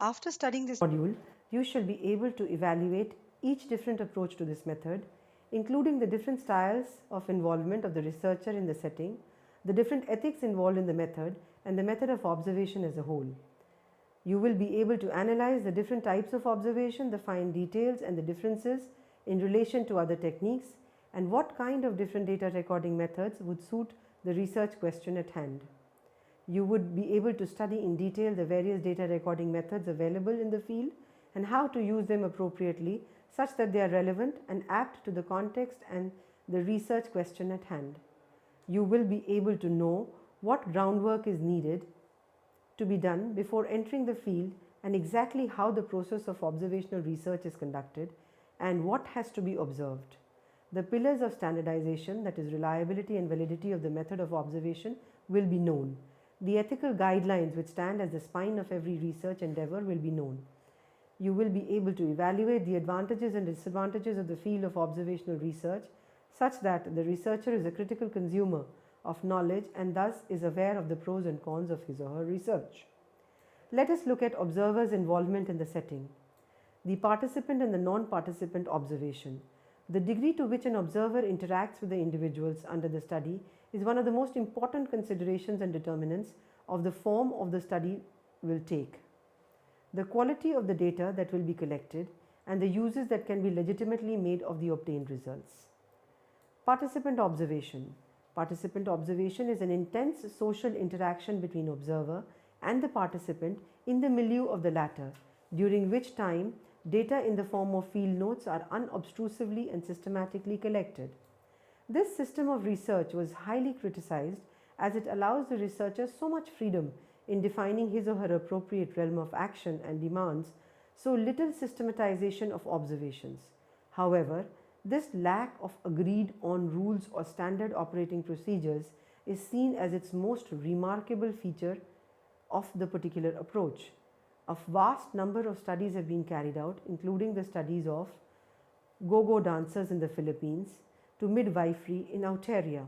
After studying this module, you shall be able to evaluate each different approach to this method, including the different styles of involvement of the researcher in the setting, the different ethics involved in the method, and the method of observation as a whole. You will be able to analyze the different types of observation, the fine details and the differences in relation to other techniques, and what kind of different data recording methods would suit the research question at hand. You would be able to study in detail the various data recording methods available in the field and how to use them appropriately such that they are relevant and apt to the context and the research question at hand. You will be able to know what groundwork is needed to be done before entering the field and exactly how the process of observational research is conducted and what has to be observed. The pillars of standardization, that is reliability and validity of the method of observation, will be known. The ethical guidelines which stand as the spine of every research endeavor will be known. You will be able to evaluate the advantages and disadvantages of the field of observational research such that the researcher is a critical consumer of knowledge and thus is aware of the pros and cons of his or her research. Let us look at observers' involvement in the setting. The participant and the non-participant observation. The degree to which an observer interacts with the individuals under the study is one of the most important considerations and determinants of the form of the study will take. The quality of the data that will be collected and the uses that can be legitimately made of the obtained results. Participant observation. Participant observation is an intense social interaction between observer and the participant in the milieu of the latter, during which time data in the form of field notes are unobtrusively and systematically collected. This system of research was highly criticized as it allows the researcher so much freedom in defining his or her appropriate realm of action and demands so little systematization of observations. However, this lack of agreed on rules or standard operating procedures is seen as its most remarkable feature of the particular approach. A vast number of studies have been carried out, including the studies of go-go dancers in the Philippines to midwifery in Algeria.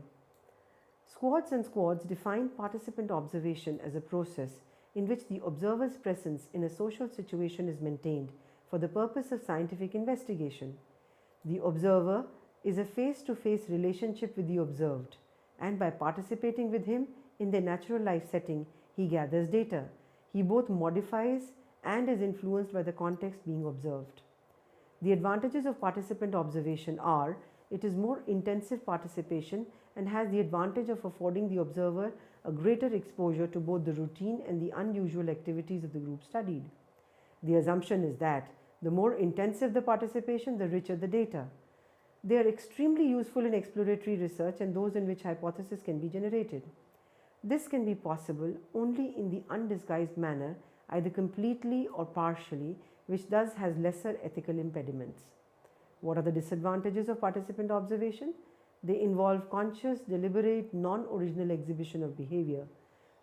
Squads and squads define participant observation as a process in which the observer's presence in a social situation is maintained for the purpose of scientific investigation. The observer is a face-to-face relationship with the observed, and by participating with him in their natural life setting, he gathers data. He both modifies and is influenced by the context being observed. The advantages of participant observation are: it is more intensive participation and has the advantage of affording the observer a greater exposure to both the routine and the unusual activities of the group studied. The assumption is that the more intensive the participation, the richer the data. They are extremely useful in exploratory research and those in which hypotheses can be generated. This can be possible only in the undisguised manner, either completely or partially, which thus has lesser ethical impediments. What are the disadvantages of participant observation? They involve conscious, deliberate, non-original exhibition of behavior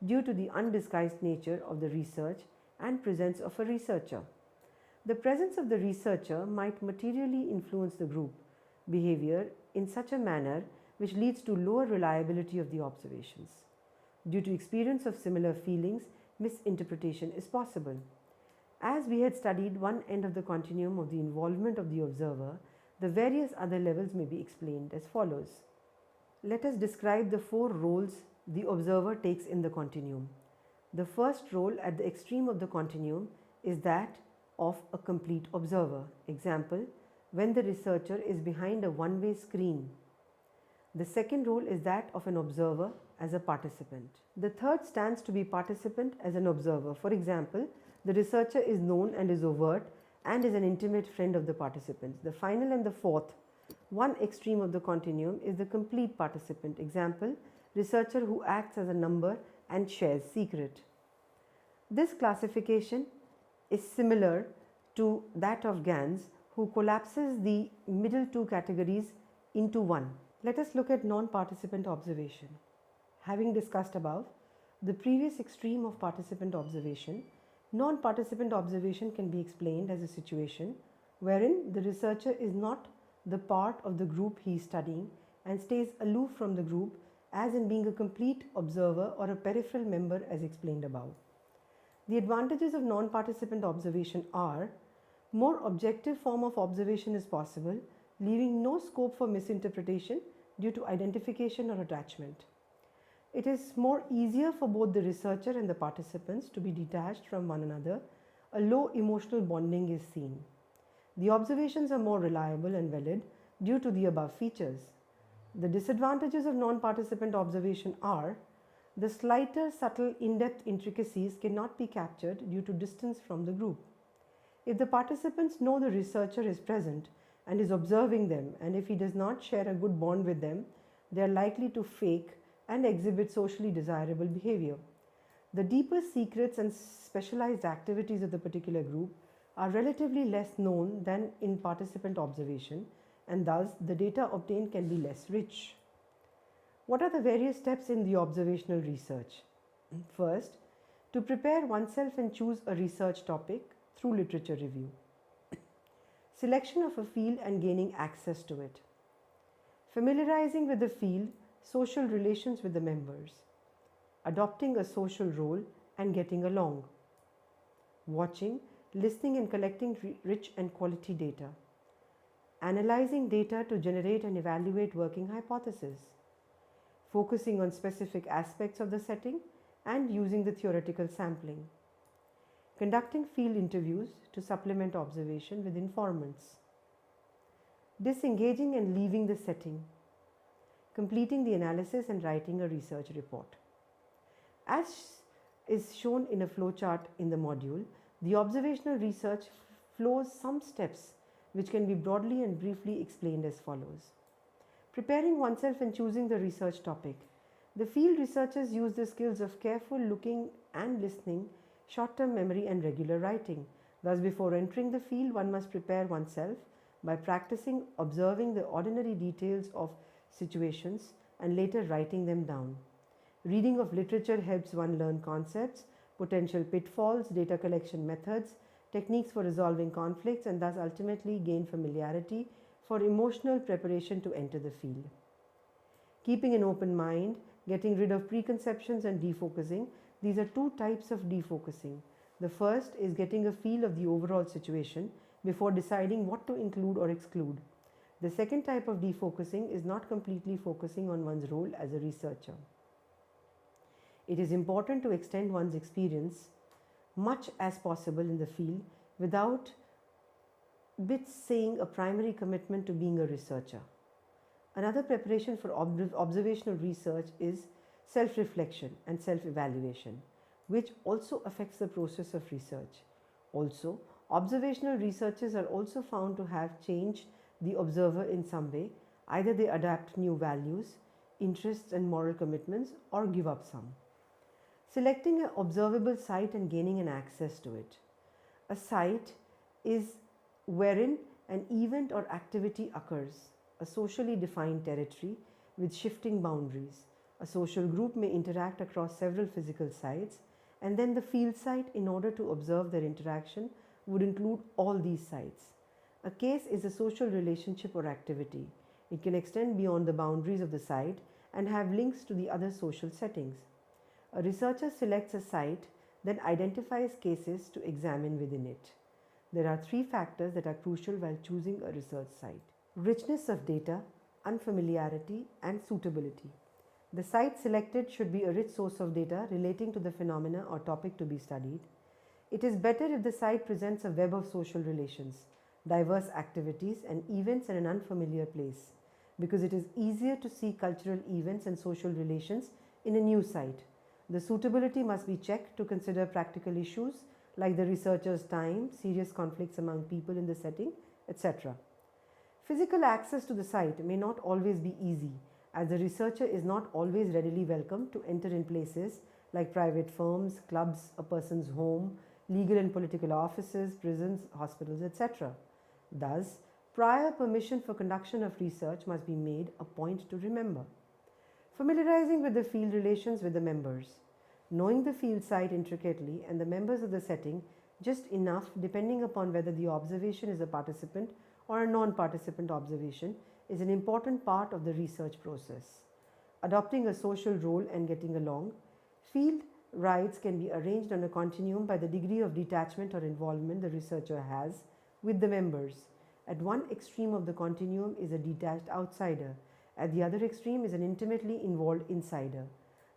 due to the undisguised nature of the research and presence of a researcher. The presence of the researcher might materially influence the group behavior in such a manner which leads to lower reliability of the observations. Due to experience of similar feelings, misinterpretation is possible. As we had studied one end of the continuum of the involvement of the observer, the various other levels may be explained as follows. Let us describe the 4 roles the observer takes in the continuum. The first role at the extreme of the continuum is that of a complete observer. Example, when the researcher is behind a one-way screen. The second role is that of an observer as a participant. The third stands to be participant as an observer. For example, the researcher is known and is overt and is an intimate friend of the participants. The final and the fourth, one extreme of the continuum, is the complete participant. Example, researcher who acts as a number and shares secret. This classification is similar to that of Gans, who collapses the middle 2 categories into one. Let us look at non-participant observation. Having discussed above the previous extreme of participant observation, non-participant observation can be explained as a situation wherein the researcher is not the part of the group he is studying and stays aloof from the group, as in being a complete observer or a peripheral member as explained above. The advantages of non-participant observation are: more objective form of observation is possible, leaving no scope for misinterpretation due to identification or attachment. It is more easier for both the researcher and the participants to be detached from one another. A low emotional bonding is seen. The observations are more reliable and valid due to the above features. The disadvantages of non-participant observation are: the slighter, subtle, in-depth intricacies cannot be captured due to distance from the group. If the participants know the researcher is present and is observing them, and if he does not share a good bond with them, they are likely to fake and exhibit socially desirable behavior. The deeper secrets and specialized activities of the particular group are relatively less known than in participant observation, and thus the data obtained can be less rich. What are the various steps in the observational research? First, to prepare oneself and choose a research topic through literature review. Selection of a field and gaining access to it. Familiarizing with the field, social relations with the members. Adopting a social role and getting along. Watching, listening and collecting rich and quality data. Analyzing data to generate and evaluate working hypotheses. Focusing on specific aspects of the setting and using the theoretical sampling. Conducting field interviews to supplement observation with informants. Disengaging and leaving the setting. Completing the analysis and writing a research report. As is shown in a flowchart in the module, the observational research flows some steps which can be broadly and briefly explained as follows. Preparing oneself and choosing the research topic. The field researchers use the skills of careful looking and listening, short-term memory and regular writing. Thus, before entering the field, one must prepare oneself by practicing observing the ordinary details of situations and later writing them down. Reading of literature helps one learn concepts, potential pitfalls, data collection methods, techniques for resolving conflicts, and thus ultimately gain familiarity for emotional preparation to enter the field. Keeping an open mind, getting rid of preconceptions and defocusing. These are two types of defocusing. The first is getting a feel of the overall situation before deciding what to include or exclude. The second type of defocusing is not completely focusing on one's role as a researcher. It is important to extend one's experience much as possible in the field without saying a primary commitment to being a researcher. Another preparation for observational research is self-reflection and self-evaluation, which also affects the process of research. Also, observational researchers are also found to have changed the observer in some way. Either they adapt new values, interests and moral commitments, or give up some. Selecting an observable site and gaining an access to it. A site is wherein an event or activity occurs, a socially defined territory with shifting boundaries. A social group may interact across several physical sites, and then the field site, in order to observe their interaction, would include all these sites. A case is a social relationship or activity. It can extend beyond the boundaries of the site and have links to the other social settings. A researcher selects a site, then identifies cases to examine within it. There are three factors that are crucial while choosing a research site: richness of data, unfamiliarity, and suitability. The site selected should be a rich source of data relating to the phenomena or topic to be studied. It is better if the site presents a web of social relations, diverse activities, and events in an unfamiliar place, because it is easier to see cultural events and social relations in a new site. The suitability must be checked to consider practical issues like the researcher's time, serious conflicts among people in the setting, etc. Physical access to the site may not always be easy, as the researcher is not always readily welcome to enter in places like private firms, clubs, a person's home, legal and political offices, prisons, hospitals, etc. Thus, prior permission for conduction of research must be made a point to remember. Familiarizing with the field relations with the members. Knowing the field site intricately and the members of the setting just enough, depending upon whether the observation is a participant or a non-participant observation, is an important part of the research process. Adopting a social role and getting along. Field rights can be arranged on a continuum by the degree of detachment or involvement the researcher has with the members. At one extreme of the continuum is a detached outsider. At the other extreme is an intimately involved insider.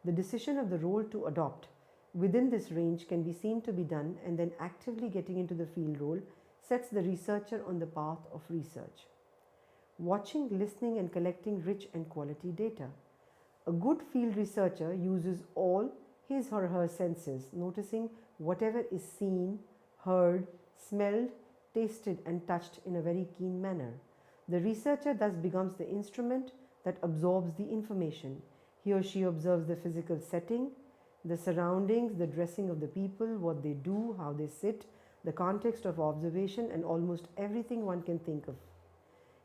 The decision of the role to adopt within this range can be seen to be done, and then actively getting into the field role sets the researcher on the path of research. Watching, listening, and collecting rich and quality data. A good field researcher uses all his or her senses, noticing whatever is seen, heard, smelled, tasted, and touched in a very keen manner. The researcher thus becomes the instrument that absorbs the information. He or she observes the physical setting, the surroundings, the dressing of the people, what they do, how they sit, the context of observation, and almost everything one can think of.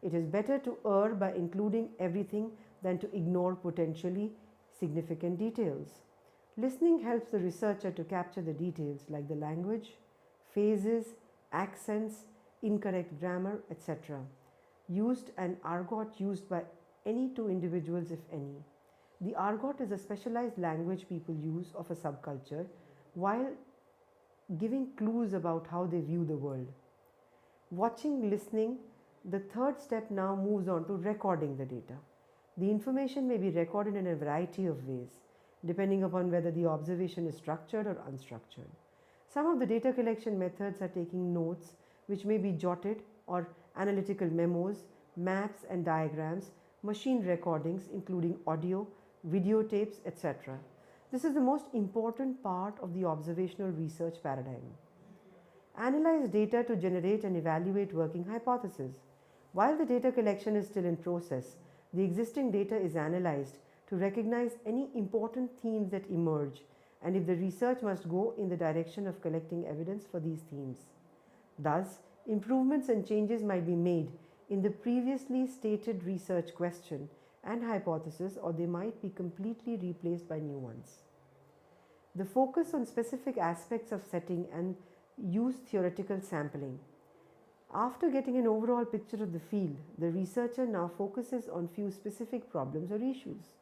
It is better to err by including everything than to ignore potentially significant details. Listening helps the researcher to capture the details like the language, phases, accents, incorrect grammar, etc. Used and argot used by any two individuals, if any. The argot is a specialized language people use of a subculture while giving clues about how they view the world. Watching, listening, the third step now moves on to recording the data. The information may be recorded in a variety of ways, depending upon whether the observation is structured or unstructured. Some of the data collection methods are taking notes, which may be jotted, or analytical memos, maps and diagrams, machine recordings including audio, videotapes, etc. This is the most important part of the observational research paradigm. Analyze data to generate and evaluate working hypotheses. While the data collection is still in process, the existing data is analyzed to recognize any important themes that emerge, and if the research must go in the direction of collecting evidence for these themes. Thus, improvements and changes might be made in the previously stated research question and hypothesis, or they might be completely replaced by new ones. The focus on specific aspects of setting and use theoretical sampling. After getting an overall picture of the field, the researcher now focuses on few specific problems or issues.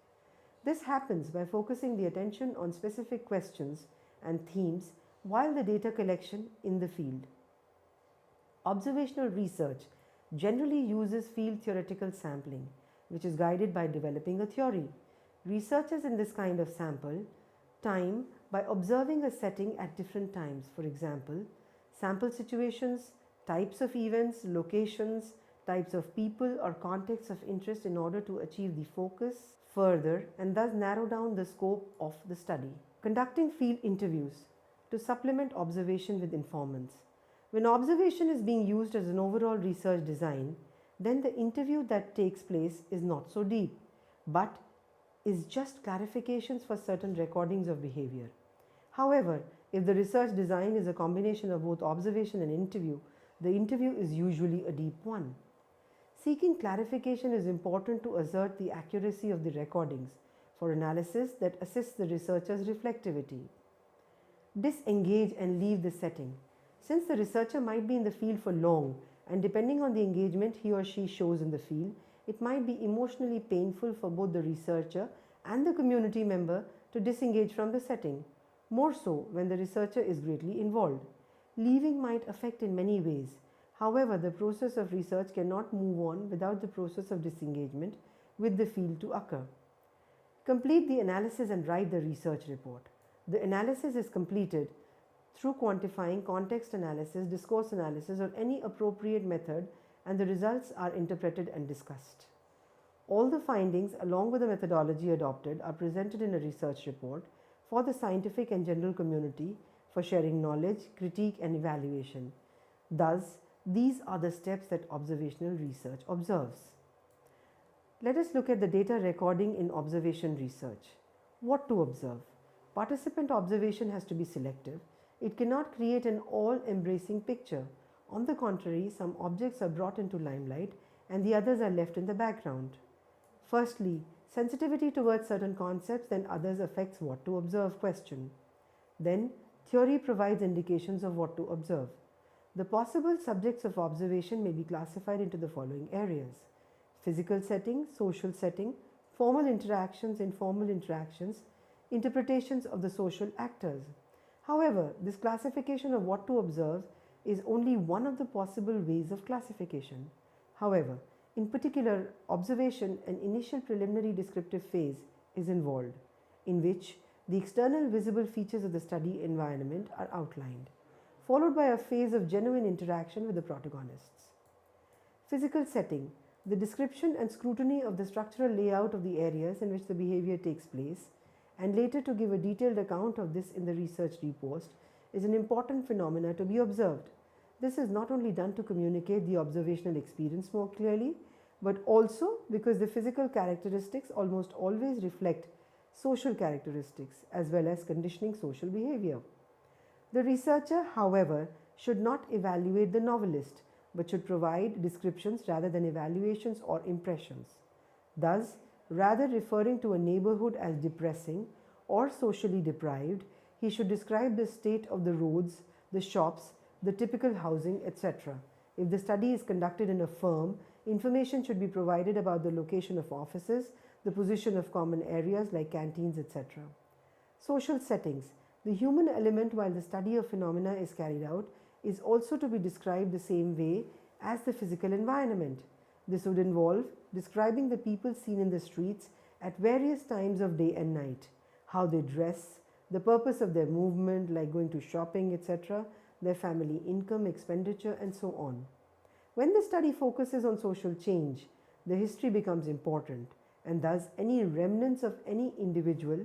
This happens by focusing the attention on specific questions and themes while the data collection in the field. Observational research generally uses field theoretical sampling, which is guided by developing a theory. Researchers in this kind of sample time by observing a setting at different times. For example, sample situations, types of events, locations, types of people or contexts of interest in order to achieve the focus further and thus narrow down the scope of the study. Conducting field interviews to supplement observation with informants. When observation is being used as an overall research design, then the interview that takes place is not so deep, but is just clarifications for certain recordings of behavior. However, if the research design is a combination of both observation and interview, the interview is usually a deep one. Seeking clarification is important to assert the accuracy of the recordings for analysis that assists the researcher's reflectivity. Disengage and leave the setting. Since the researcher might be in the field for long, and depending on the engagement he or she shows in the field, it might be emotionally painful for both the researcher and the community member to disengage from the setting, more so when the researcher is greatly involved. Leaving might affect in many ways. However, the process of research cannot move on without the process of disengagement with the field to occur. Complete the analysis and write the research report. The analysis is completed through quantifying context analysis, discourse analysis, or any appropriate method, and the results are interpreted and discussed. All the findings, along with the methodology adopted, are presented in a research report for the scientific and general community for sharing knowledge, critique, and evaluation. Thus, these are the steps that observational research observes. Let us look at the data recording in observation research. What to observe? Participant observation has to be selective. It cannot create an all-embracing picture. On the contrary, some objects are brought into limelight and the others are left in the background. Firstly, sensitivity towards certain concepts, then others affects what to observe question. Then, theory provides indications of what to observe. The possible subjects of observation may be classified into the following areas: physical setting, social setting, formal interactions, informal interactions, interpretations of the social actors. However, this classification of what to observe is only one of the possible ways of classification. However, in particular, observation, an initial preliminary descriptive phase, is involved, in which the external visible features of the study environment are outlined, followed by a phase of genuine interaction with the protagonists. Physical setting, the description and scrutiny of the structural layout of the areas in which the behavior takes place, and later to give a detailed account of this in the research repost, is an important phenomena to be observed. This is not only done to communicate the observational experience more clearly, but also because the physical characteristics almost always reflect social characteristics as well as conditioning social behavior. The researcher, however, should not evaluate the novelist, but should provide descriptions rather than evaluations or impressions. Thus, rather referring to a neighborhood as depressing or socially deprived, he should describe the state of the roads, the shops, the typical housing, etc. If the study is conducted in a firm, information should be provided about the location of offices, the position of common areas like canteens, etc. Social settings. The human element while the study of phenomena is carried out is also to be described the same way as the physical environment. This would involve describing the people seen in the streets at various times of day and night, how they dress, the purpose of their movement like going to shopping, etc., their family income, expenditure, and so on. When the study focuses on social change, the history becomes important, and thus any remnants of any individual,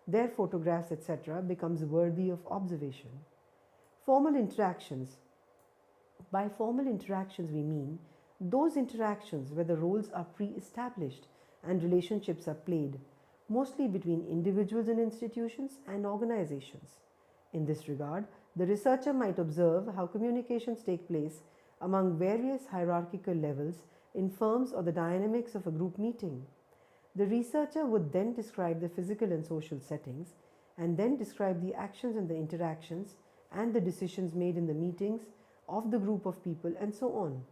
their photographs, etc., becomes worthy of observation. Formal interactions. By formal interactions, we mean those interactions where the roles are pre-established and relationships are played, mostly between individuals and institutions and organizations. In this regard, the researcher might observe how communications take place among various hierarchical levels in firms or the dynamics of a group meeting. The researcher would then describe the physical and social settings and then describe the actions and the interactions and the decisions made in the meetings of the group of people and so on.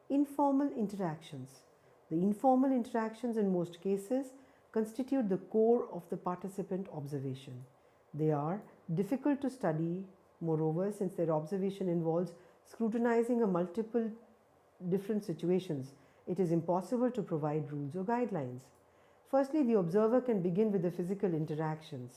Informal interactions. The informal interactions in most cases constitute the core of the participant observation. They are difficult to study, moreover, since their observation involves scrutinizing a multiple different situations. It is impossible to provide rules or guidelines. Firstly, the observer can begin with the physical interactions.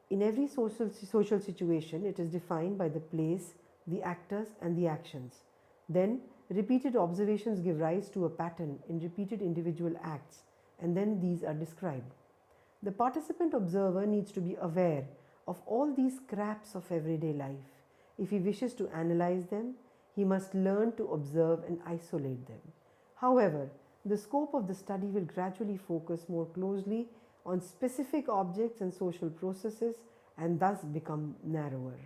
In every social situation, it is defined by the place, the actors, and the actions. Then, repeated observations give rise to a pattern in repeated individual acts, and then these are described. The participant observer needs to be aware of all these scraps of everyday life. If he wishes to analyze them, he must learn to observe and isolate them. However, the scope of the study will gradually focus more closely on specific objects and social processes and thus become narrower.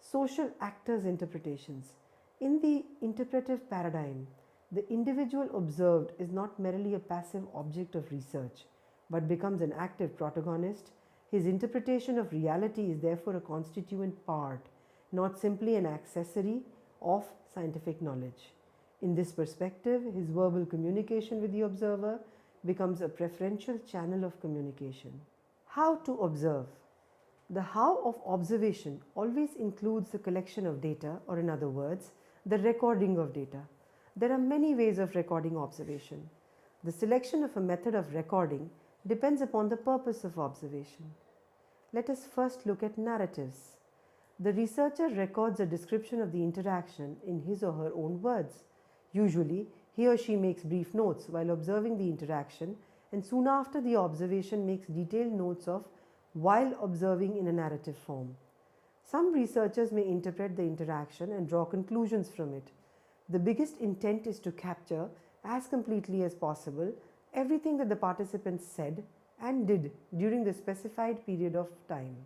Social actors' interpretations. In the interpretive paradigm, the individual observed is not merely a passive object of research, but becomes an active protagonist. His interpretation of reality is therefore a constituent part, not simply an accessory of scientific knowledge. In this perspective, his verbal communication with the observer becomes a preferential channel of communication. How to observe? The how of observation always includes the collection of data, or in other words, the recording of data. There are many ways of recording observation. The selection of a method of recording depends upon the purpose of observation. Let us first look at narratives. The researcher records a description of the interaction in his or her own words. Usually, he or she makes brief notes while observing the interaction, and soon after the observation makes detailed notes of while observing in a narrative form. Some researchers may interpret the interaction and draw conclusions from it. The biggest intent is to capture, as completely as possible, everything that the participants said and did during the specified period of time.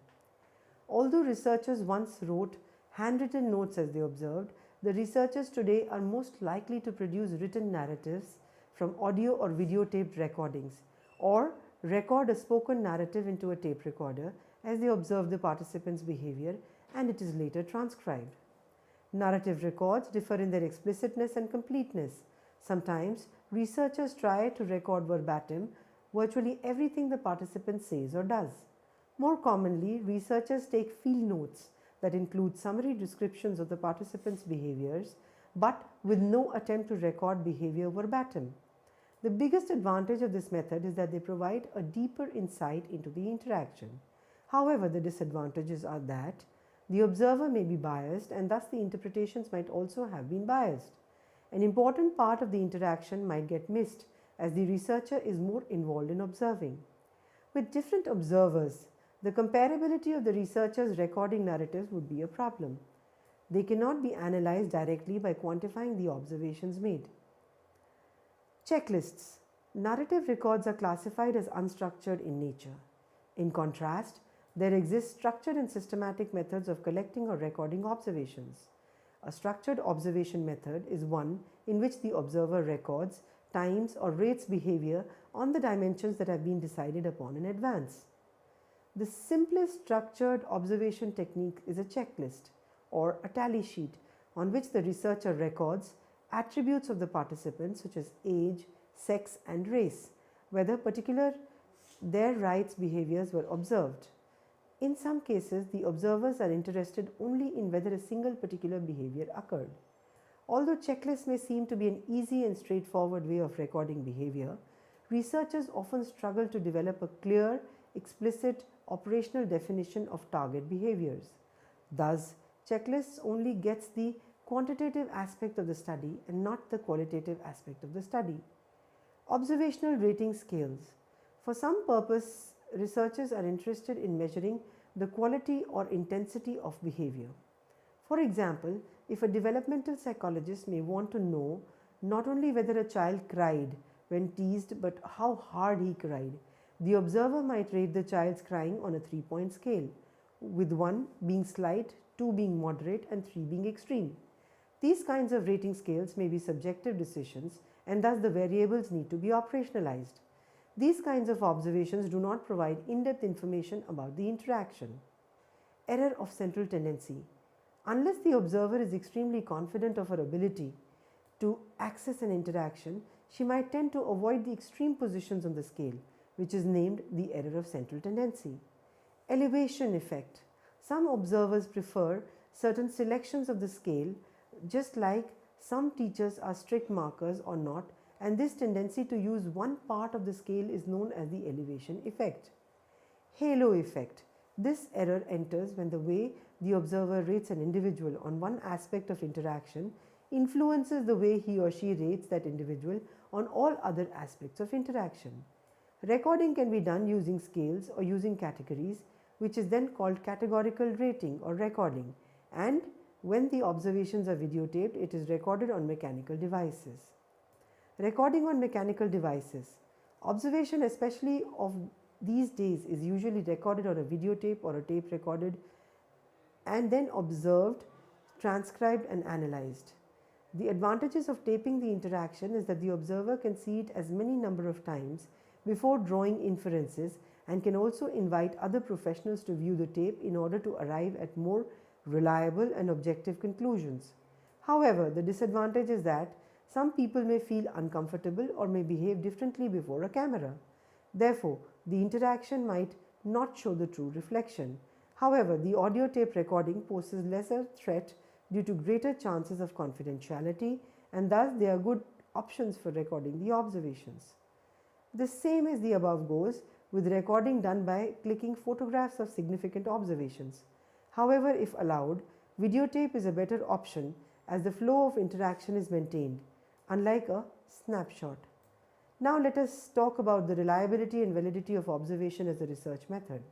Although researchers once wrote handwritten notes as they observed, the researchers today are most likely to produce written narratives from audio or videotaped recordings, or record a spoken narrative into a tape recorder as they observe the participants' behavior, and it is later transcribed. Narrative records differ in their explicitness and completeness. Sometimes, researchers try to record verbatim virtually everything the participant says or does. More commonly, researchers take field notes that include summary descriptions of the participants' behaviors, but with no attempt to record behavior verbatim. The biggest advantage of this method is that they provide a deeper insight into the interaction. However, the disadvantages are that the observer may be biased and thus the interpretations might also have been biased. An important part of the interaction might get missed as the researcher is more involved in observing. With different observers, the comparability of the researcher's recording narratives would be a problem. They cannot be analyzed directly by quantifying the observations made. Checklists. Narrative records are classified as unstructured in nature. In contrast, there exist structured and systematic methods of collecting or recording observations. A structured observation method is one in which the observer records, times, or rates behavior on the dimensions that have been decided upon in advance. The simplest structured observation technique is a checklist or a tally sheet on which the researcher records attributes of the participants such as age, sex, and race, whether their rights behaviors were observed. In some cases, the observers are interested only in whether a single particular behavior occurred. Although checklists may seem to be an easy and straightforward way of recording behavior, researchers often struggle to develop a clear, explicit, operational definition of target behaviors. Thus, checklists only gets the quantitative aspect of the study and not the qualitative aspect of the study. Observational rating scales. For some purpose, researchers are interested in measuring the quality or intensity of behavior. For example, if a developmental psychologist may want to know not only whether a child cried when teased but how hard he cried, the observer might rate the child's crying on a 3-point scale, with 1 being slight, 2 being moderate, and 3 being extreme. These kinds of rating scales may be subjective decisions and thus the variables need to be operationalized. These kinds of observations do not provide in-depth information about the interaction. Error of central tendency. Unless the observer is extremely confident of her ability to access an interaction, she might tend to avoid the extreme positions on the scale, which is named the error of central tendency. Elevation effect. Some observers prefer certain selections of the scale, just like some teachers are strict markers or not, and this tendency to use one part of the scale is known as the elevation effect. Halo effect. This error enters when the way the observer rates an individual on one aspect of interaction influences the way he or she rates that individual on all other aspects of interaction. Recording can be done using scales or using categories, which is then called categorical rating or recording, and when the observations are videotaped, it is recorded on mechanical devices. Recording on mechanical devices. Observation, especially of these days, is usually recorded on a videotape or a tape recorded and then observed, transcribed, and analyzed. The advantages of taping the interaction is that the observer can see it as many number of times before drawing inferences and can also invite other professionals to view the tape in order to arrive at more reliable and objective conclusions. However, the disadvantage is that some people may feel uncomfortable or may behave differently before a camera. Therefore, the interaction might not show the true reflection. However, the audio tape recording poses lesser threat due to greater chances of confidentiality, and thus they are good options for recording the observations. The same as the above goes with recording done by clicking photographs of significant observations. However, if allowed, videotape is a better option as the flow of interaction is maintained, unlike a snapshot. Now let us talk about the reliability and validity of observation as a research method.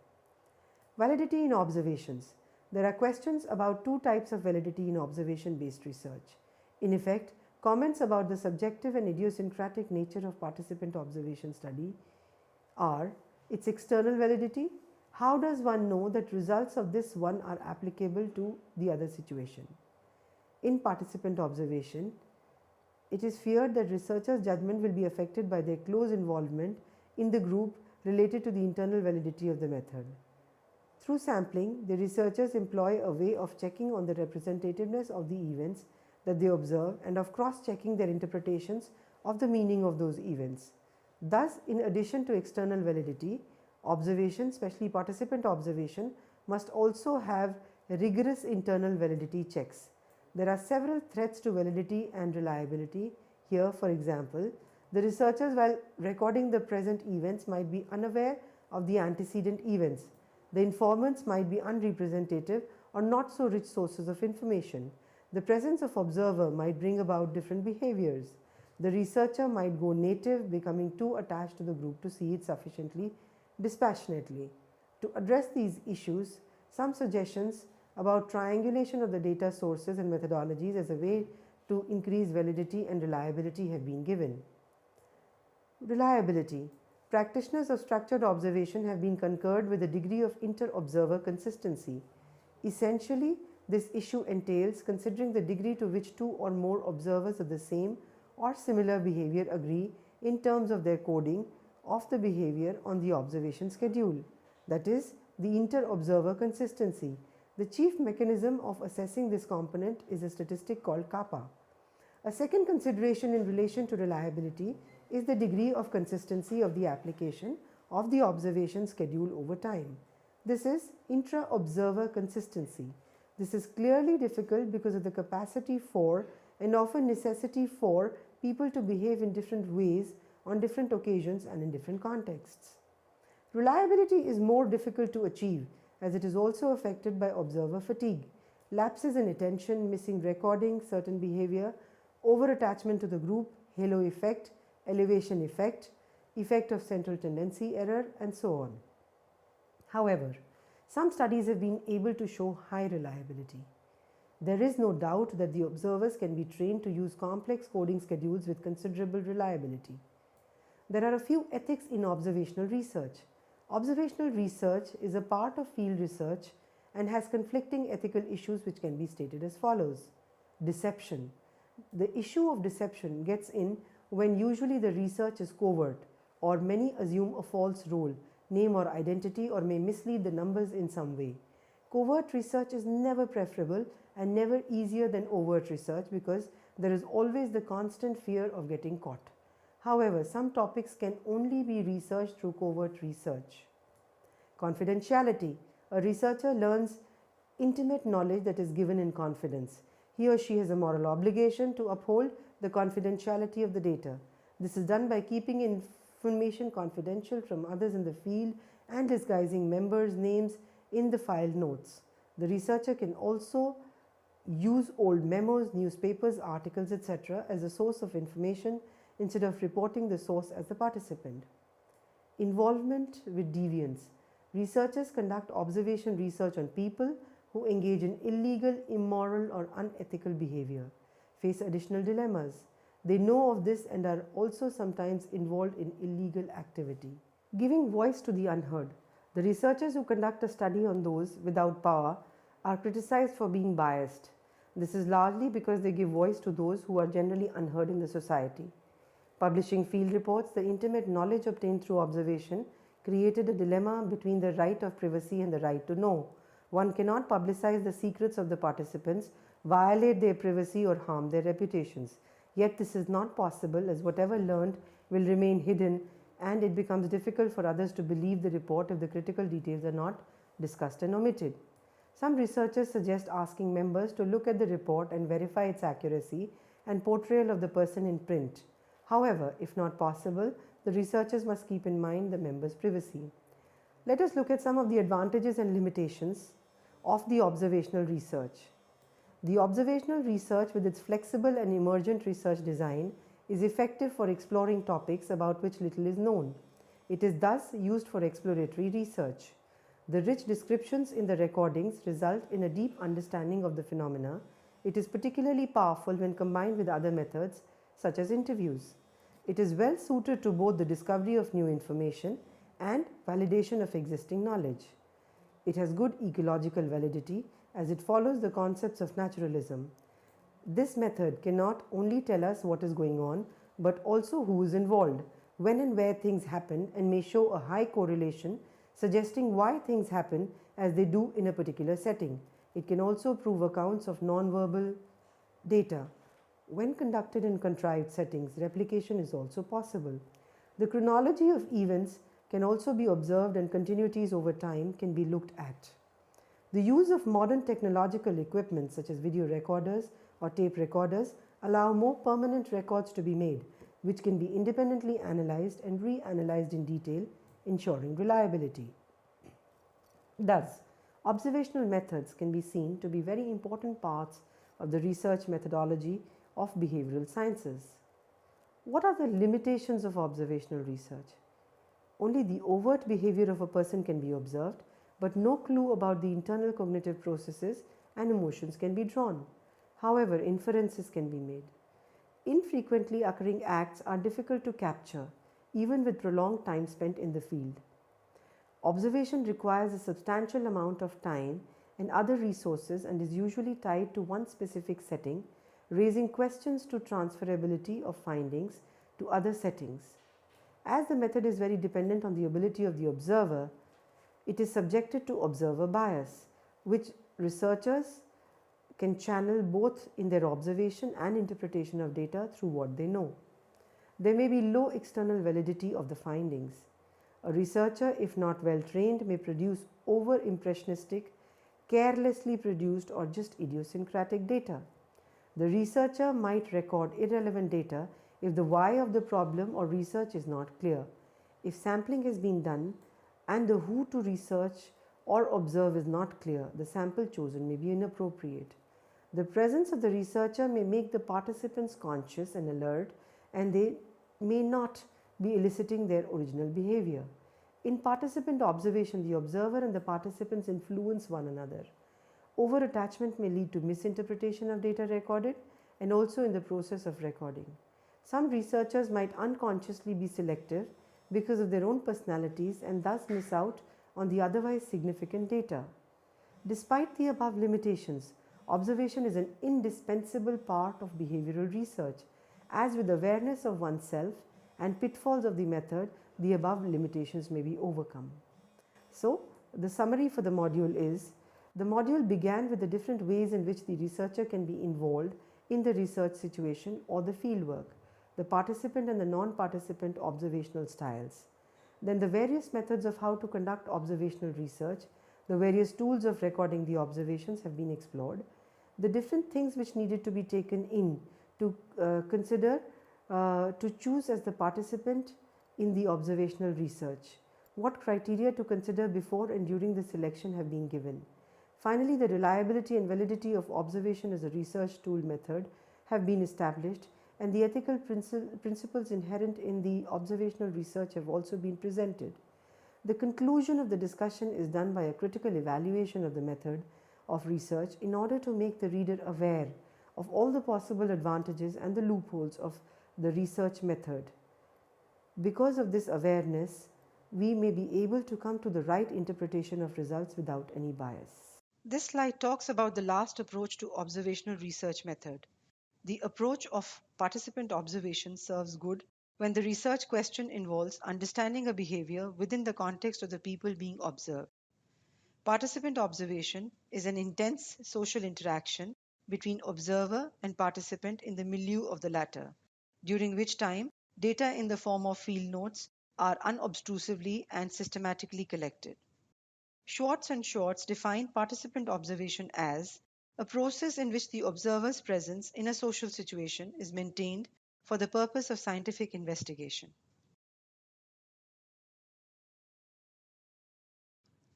Validity in observations. There are questions about two types of validity in observation-based research. In effect, comments about the subjective and idiosyncratic nature of participant observation study are its external validity. How does one know that results of this one are applicable to the other situation? In participant observation, it is feared that researchers' judgment will be affected by their close involvement in the group related to the internal validity of the method. Through sampling, the researchers employ a way of checking on the representativeness of the events that they observe and of cross-checking their interpretations of the meaning of those events. Thus, in addition to external validity, Observation, especially participant observation, must also have rigorous internal validity checks. There are several threats to validity and reliability. Here, for example, the researchers, while recording the present events, might be unaware of the antecedent events. The informants might be unrepresentative or not so rich sources of information. The presence of observer might bring about different behaviors. The researcher might go native, becoming too attached to the group to see it sufficiently dispassionately. To address these issues, some suggestions about triangulation of the data sources and methodologies as a way to increase validity and reliability have been given. Reliability. Practitioners of structured observation have been concurred with a degree of inter-observer consistency. Essentially, this issue entails considering the degree to which two or more observers of the same or similar behavior agree in terms of their coding of the behavior on the observation schedule. That is, the inter-observer consistency. The chief mechanism of assessing this component is a statistic called kappa. A second consideration in relation to reliability is the degree of consistency of the application of the observation schedule over time. This is intra-observer consistency. This is clearly difficult because of the capacity for and often necessity for people to behave in different ways on different occasions and in different contexts. Reliability is more difficult to achieve as it is also affected by observer fatigue, lapses in attention, missing recording certain behavior, over-attachment to the group, halo effect, elevation effect, effect of central tendency error, and so on. However, some studies have been able to show high reliability. There is no doubt that the observers can be trained to use complex coding schedules with considerable reliability. There are a few ethics in observational research. Observational research is a part of field research and has conflicting ethical issues which can be stated as follows. Deception. The issue of deception gets in when usually the research is covert or many assume a false role, name or identity, or may mislead the numbers in some way. Covert research is never preferable and never easier than overt research because there is always the constant fear of getting caught. However, some topics can only be researched through covert research. Confidentiality. A researcher learns intimate knowledge that is given in confidence. He or she has a moral obligation to uphold the confidentiality of the data. This is done by keeping information confidential from others in the field and disguising members' names in the filed notes. The researcher can also use old memos, newspapers, articles, etc. as a source of information instead of reporting the source as the participant. Involvement with deviance. Researchers conduct observation research on people who engage in illegal, immoral, or unethical behavior, face additional dilemmas. They know of this and are also sometimes involved in illegal activity. Giving voice to the unheard. The researchers who conduct a study on those without power are criticized for being biased. This is largely because they give voice to those who are generally unheard in the society. Publishing field reports, the intimate knowledge obtained through observation created a dilemma between the right of privacy and the right to know. One cannot publicize the secrets of the participants, violate their privacy, or harm their reputations. Yet this is not possible as whatever learned will remain hidden and it becomes difficult for others to believe the report if the critical details are not discussed and omitted. Some researchers suggest asking members to look at the report and verify its accuracy and portrayal of the person in print. However, if not possible, the researchers must keep in mind the members' privacy. Let us look at some of the advantages and limitations of the observational research. The observational research, with its flexible and emergent research design, is effective for exploring topics about which little is known. It is thus used for exploratory research. The rich descriptions in the recordings result in a deep understanding of the phenomena. It is particularly powerful when combined with other methods such as interviews. It is well suited to both the discovery of new information and validation of existing knowledge. It has good ecological validity as it follows the concepts of naturalism. This method can not only tell us what is going on, but also who is involved, when and where things happen, and may show a high correlation, suggesting why things happen as they do in a particular setting. It can also prove accounts of non-verbal data. When conducted in contrived settings, replication is also possible. The chronology of events can also be observed and continuities over time can be looked at. The use of modern technological equipment such as video recorders or tape recorders allow more permanent records to be made, which can be independently analyzed and reanalyzed in detail, ensuring reliability. Thus, observational methods can be seen to be very important parts of the research methodology of behavioral sciences. What are the limitations of observational research? Only the overt behavior of a person can be observed, but no clue about the internal cognitive processes and emotions can be drawn. However, inferences can be made. Infrequently occurring acts are difficult to capture, even with prolonged time spent in the field. Observation requires a substantial amount of time and other resources and is usually tied to one specific setting, raising questions to transferability of findings to other settings. As the method is very dependent on the ability of the observer, it is subjected to observer bias, which researchers can channel both in their observation and interpretation of data through what they know. There may be low external validity of the findings. A researcher, if not well trained, may produce over impressionistic, carelessly produced, or just idiosyncratic data. The researcher might record irrelevant data if the why of the problem or research is not clear. If sampling has been done and the who to research or observe is not clear, the sample chosen may be inappropriate. The presence of the researcher may make the participants conscious and alert, and they may not be eliciting their original behavior. In participant observation, the observer and the participants influence one another. Over-attachment may lead to misinterpretation of data recorded and also in the process of recording. Some researchers might unconsciously be selective because of their own personalities and thus miss out on the otherwise significant data. Despite the above limitations, observation is an indispensable part of behavioral research. As with awareness of oneself and pitfalls of the method, the above limitations may be overcome. So, the summary for the module is, the module began with the different ways in which the researcher can be involved in the research situation or the fieldwork, the participant and the non-participant observational styles. Then the various methods of how to conduct observational research, the various tools of recording the observations have been explored, the different things which needed to be taken in to consider to choose as the participant in the observational research, what criteria to consider before and during the selection have been given. Finally, the reliability and validity of observation as a research tool method have been established, and the ethical principles inherent in the observational research have also been presented. The conclusion of the discussion is done by a critical evaluation of the method of research in order to make the reader aware of all the possible advantages and the loopholes of the research method. Because of this awareness, we may be able to come to the right interpretation of results without any bias. This slide talks about the last approach to observational research method. The approach of participant observation serves good when the research question involves understanding a behavior within the context of the people being observed. Participant observation is an intense social interaction between observer and participant in the milieu of the latter, during which time data in the form of field notes are unobtrusively and systematically collected. Schwartz and Schwartz define participant observation as a process in which the observer's presence in a social situation is maintained for the purpose of scientific investigation.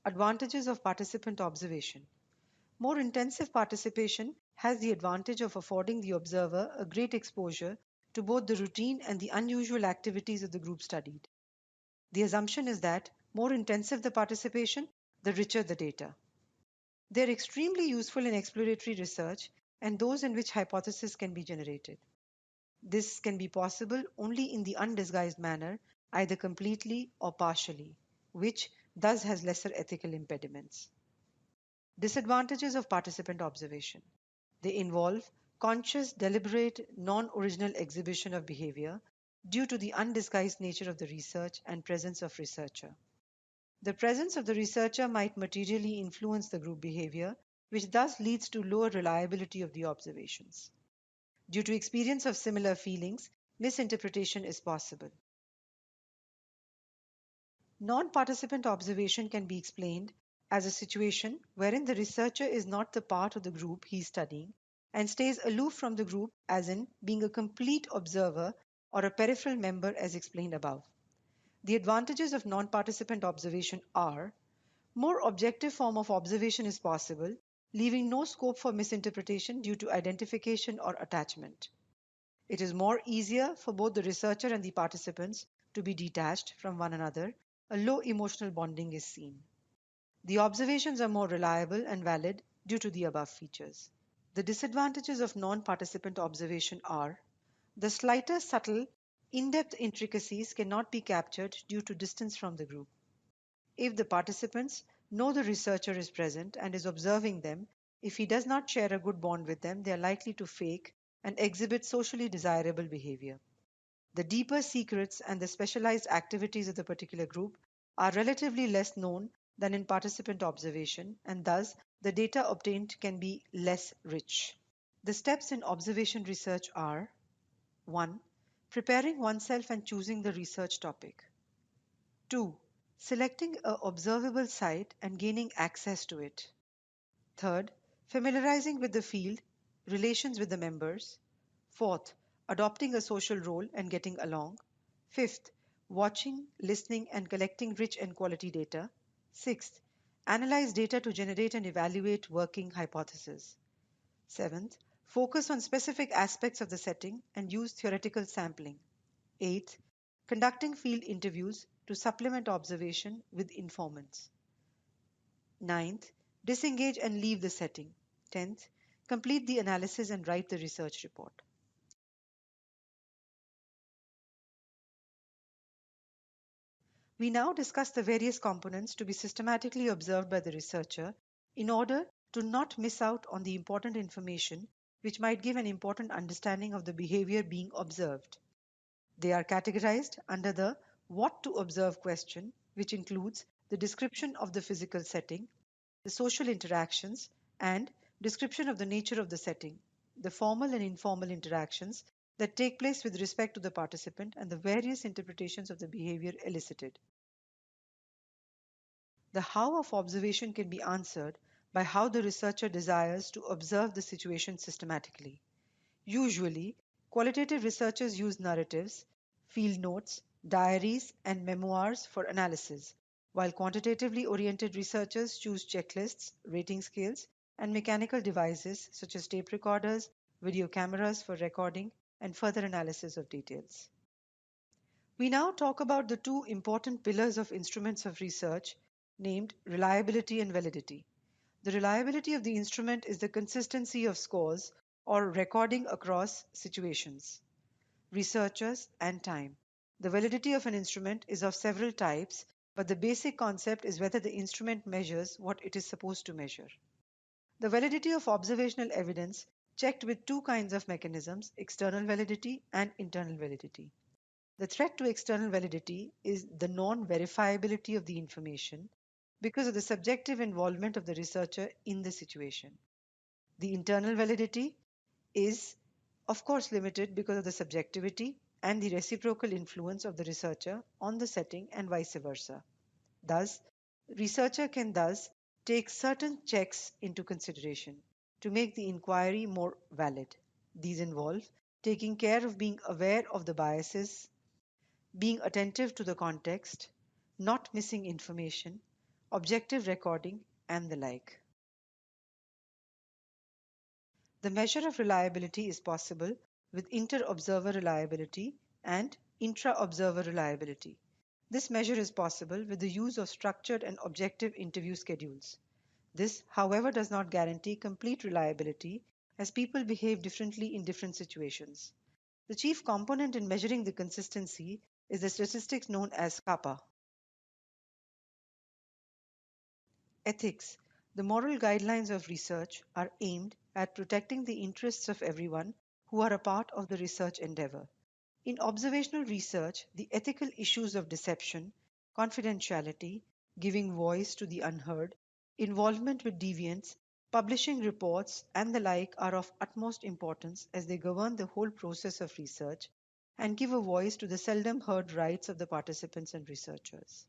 Advantages of participant observation. More intensive participation has the advantage of affording the observer a great exposure to both the routine and the unusual activities of the group studied. The assumption is that more intensive the participation, the richer the data. They are extremely useful in exploratory research and those in which hypotheses can be generated. This can be possible only in the undisguised manner, either completely or partially, which thus has lesser ethical impediments. Disadvantages of participant observation. They involve conscious, deliberate, non-original exhibition of behavior due to the undisguised nature of the research and presence of researcher. The presence of the researcher might materially influence the group behavior, which thus leads to lower reliability of the observations. Due to experience of similar feelings, misinterpretation is possible. Non-participant observation can be explained as a situation wherein the researcher is not the part of the group he is studying and stays aloof from the group, as in being a complete observer or a peripheral member as explained above. The advantages of non-participant observation are: more objective form of observation is possible, leaving no scope for misinterpretation due to identification or attachment. It is more easier for both the researcher and the participants to be detached from one another. A low emotional bonding is seen. The observations are more reliable and valid due to the above features. The disadvantages of non-participant observation are: the slighter, subtle, in-depth intricacies cannot be captured due to distance from the group. If the participants know the researcher is present and is observing them, if he does not share a good bond with them, they are likely to fake and exhibit socially desirable behavior. The deeper secrets and the specialized activities of the particular group are relatively less known than in participant observation, and thus the data obtained can be less rich. The steps in observation research are: 1. Preparing oneself and choosing the research topic. 2. Selecting a observable site and gaining access to it. Third, familiarizing with the field, relations with the members. Fourth, adopting a social role and getting along. Fifth, watching, listening, and collecting rich and quality data. Sixth, analyze data to generate and evaluate working hypotheses. Seventh, focus on specific aspects of the setting and use theoretical sampling. Eighth, conducting field interviews to supplement observation with informants. Ninth, disengage and leave the setting. 10th, complete the analysis and write the research report. We now discuss the various components to be systematically observed by the researcher in order to not miss out on the important information which might give an important understanding of the behavior being observed. They are categorized under the what to observe question, which includes the description of the physical setting, the social interactions, and description of the nature of the setting, the formal and informal interactions that take place with respect to the participant, and the various interpretations of the behavior elicited. The how of observation can be answered by how the researcher desires to observe the situation systematically. Usually, qualitative researchers use narratives, field notes, diaries, and memoirs for analysis, while quantitatively oriented researchers choose checklists, rating scales, and mechanical devices such as tape recorders, video cameras for recording and further analysis of details. We now talk about the two important pillars of instruments of research named reliability and validity. The reliability of the instrument is the consistency of scores or recording across situations, researchers, and time. The validity of an instrument is of several types, but the basic concept is whether the instrument measures what it is supposed to measure. The validity of observational evidence checked with two kinds of mechanisms: external validity and internal validity. The threat to external validity is the non verifiability of the information because of the subjective involvement of the researcher in the situation. The internal validity is, of course, limited because of the subjectivity and the reciprocal influence of the researcher on the setting and vice versa. Thus, researcher can thus take certain checks into consideration to make the inquiry more valid. These involve taking care of being aware of the biases, being attentive to the context, not missing information, objective recording, and the like. The measure of reliability is possible with inter-observer reliability and intra-observer reliability. This measure is possible with the use of structured and objective interview schedules. This, however, does not guarantee complete reliability as people behave differently in different situations. The chief component in measuring the consistency is the statistics known as kappa. Ethics. The moral guidelines of research are aimed at protecting the interests of everyone who are a part of the research endeavor. In observational research, the ethical issues of deception, confidentiality, giving voice to the unheard, involvement with deviants, publishing reports, and the like are of utmost importance as they govern the whole process of research and give a voice to the seldom heard rights of the participants and researchers.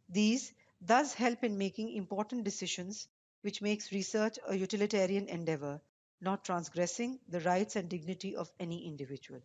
These thus help in making important decisions, which makes research a utilitarian endeavor, not transgressing the rights and dignity of any individual.